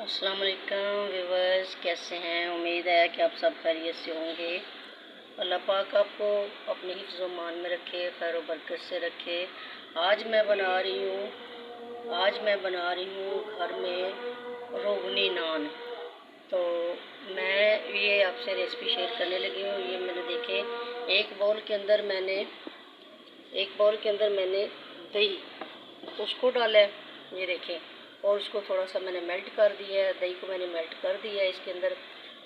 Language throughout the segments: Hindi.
अस्सलाम वालेकुम व्यूवर्स, कैसे हैं। उम्मीद है कि आप सब खैरियत से होंगे। अल्लाह पाक आपको अपने हिफ्ज़ मान में रखे, खैर व बरकत से रखे। आज मैं बना रही हूँ घर में रोगनी नान। तो मैं ये आपसे रेसिपी शेयर करने लगी हूँ। ये मैंने देखे एक बाउल के अंदर मैंने दही उसको डाला है, ये देखें। और उसको थोड़ा सा मैंने मेल्ट कर दिया है, दही को मैंने मेल्ट कर दिया है इसके अंदर।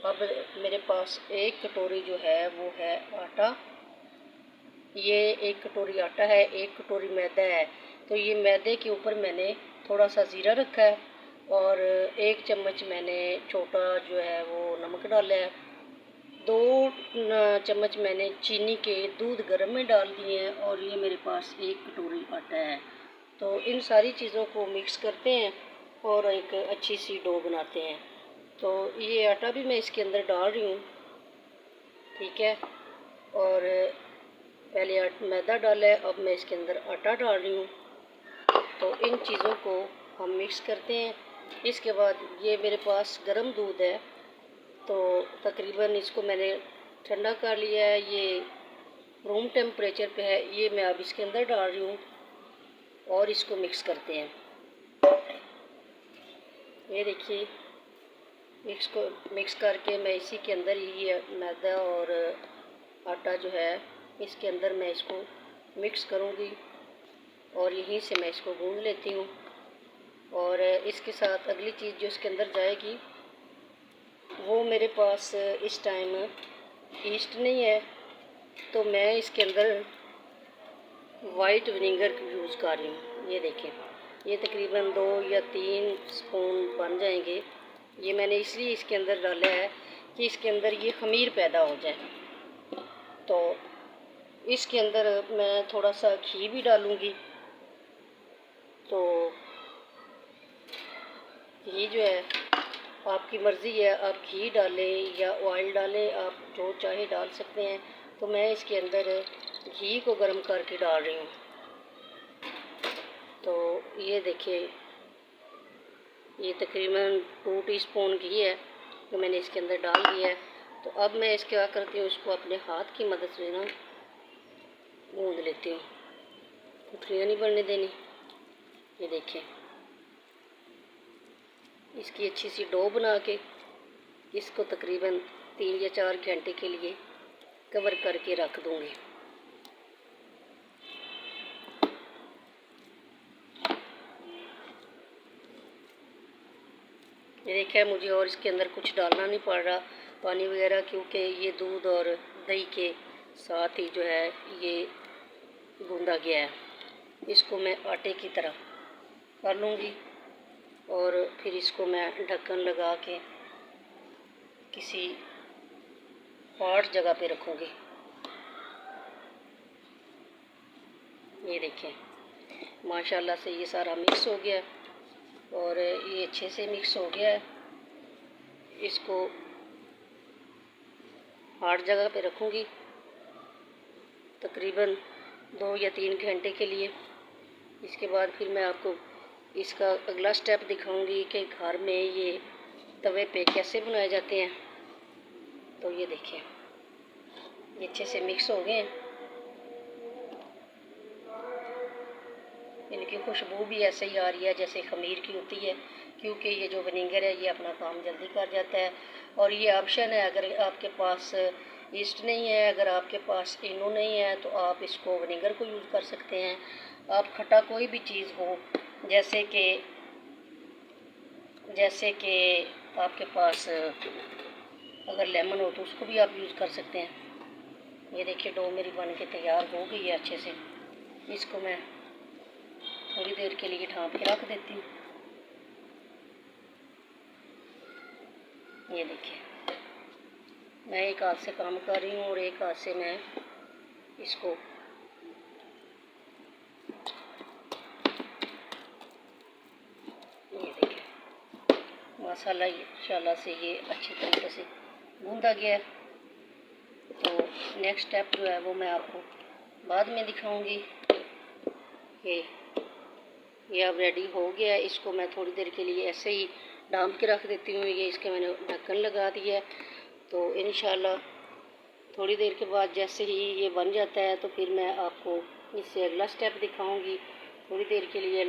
अब मेरे पास एक कटोरी जो है वो है आटा। ये एक कटोरी आटा है, एक कटोरी मैदा है। तो ये मैदे के ऊपर मैंने थोड़ा सा ज़ीरा रखा है और एक चम्मच मैंने छोटा जो है वो नमक डाला है। 2 चम्मच मैंने चीनी के दूध गर्म में डाल दिए हैं और ये मेरे पास एक कटोरी आटा है। तो इन सारी चीज़ों को मिक्स करते हैं और एक अच्छी सी डो बनाते हैं। तो ये आटा भी मैं इसके अंदर डाल रही हूँ, ठीक है। और पहले मैदा डाला है, अब मैं इसके अंदर आटा डाल रही हूँ। तो इन चीज़ों को हम मिक्स करते हैं। इसके बाद ये मेरे पास गर्म दूध है, तो तकरीबन इसको मैंने ठंडा कर लिया है। ये रूम टेम्परेचर पे है। ये मैं अब इसके अंदर डाल रही हूँ और इसको मिक्स करते हैं। ये देखिए, मिक्स करके मैं इसी के अंदर ये मैदा और आटा जो है इसके अंदर मैं इसको मिक्स करूँगी और यहीं से मैं इसको गूंद लेती हूँ। और इसके साथ अगली चीज़ जो इसके अंदर जाएगी वो मेरे पास इस टाइम ईस्ट नहीं है, तो मैं इसके अंदर वाइट विनेगर यूज़ कर रही हूँ। ये देखें, ये तकरीबन 2 या 3 स्पून बन जाएंगे। ये मैंने इसलिए इसके अंदर डाला है कि इसके अंदर ये खमीर पैदा हो जाए। तो इसके अंदर मैं थोड़ा सा घी भी डालूँगी। तो घी जो है आपकी मर्ज़ी है, आप घी डालें या ऑयल डालें, आप जो चाहे डाल सकते हैं। तो मैं इसके अंदर घी को गर्म करके डाल रही हूँ। तो ये देखिए, ये तकरीबन 2 टीस्पून घी है जो मैंने इसके अंदर डाल दिया है। तो अब मैं इसके क्या करती हूँ, इसको अपने हाथ की मदद से ना गूंद लेती हूँ, गुठलियाँ नहीं बनने देनी। ये देखें, इसकी अच्छी सी डो बना के इसको तकरीबन 3 या 4 घंटे के लिए कवर करके रख दूँगी। ये देखिए, मुझे और इसके अंदर कुछ डालना नहीं पड़ रहा पानी वगैरह, क्योंकि ये दूध और दही के साथ ही जो है ये गूंदा गया है। इसको मैं आटे की तरह कर लूँगी और फिर इसको मैं ढक्कन लगा के किसी हॉट जगह पे रखूँगी। ये देखें, माशाल्लाह से ये सारा मिक्स हो गया और ये अच्छे से मिक्स हो गया है। इसको हॉट जगह पे रखूँगी तकरीबन 2 या 3 घंटे के लिए। इसके बाद फिर मैं आपको इसका अगला स्टेप दिखाऊंगी कि घर में ये तवे पे कैसे बनाए जाते हैं। तो ये देखिए, ये अच्छे से मिक्स हो गए हैं। इनकी खुशबू भी ऐसे ही आ रही है जैसे खमीर की होती है, क्योंकि ये जो विनेगर है ये अपना काम जल्दी कर जाता है। और ये ऑप्शन है, अगर आपके पास ईस्ट नहीं है, अगर आपके पास इनो नहीं है, तो आप इसको विनेगर को यूज़ कर सकते हैं। आप खट्टा कोई भी चीज़ हो, जैसे कि आपके पास अगर लेमन हो तो उसको भी आप यूज़ कर सकते हैं। ये देखिए, डो मेरी बन के तैयार हो गई है अच्छे से। इसको मैं थोड़ी देर के लिए ढाँप के रख देती हूँ। ये देखिए, मैं एक हाथ से काम कर रही हूँ और एक हाथ से मैं इसको ये देखिए, माशाल्लाह से ये अच्छी तरीके से गूंदा गया है। तो नेक्स्ट स्टेप जो है वो मैं आपको बाद में दिखाऊंगी कि ये अब रेडी हो गया है। इसको मैं थोड़ी देर के लिए ऐसे ही डाम के रख देती हूँ। ये इसके मैंने ढक्कन लगा दिया है। तो इंशाल्लाह थोड़ी देर के बाद जैसे ही ये बन जाता है तो फिर मैं आपको इससे अगला स्टेप दिखाऊंगी। थोड़ी देर के लिए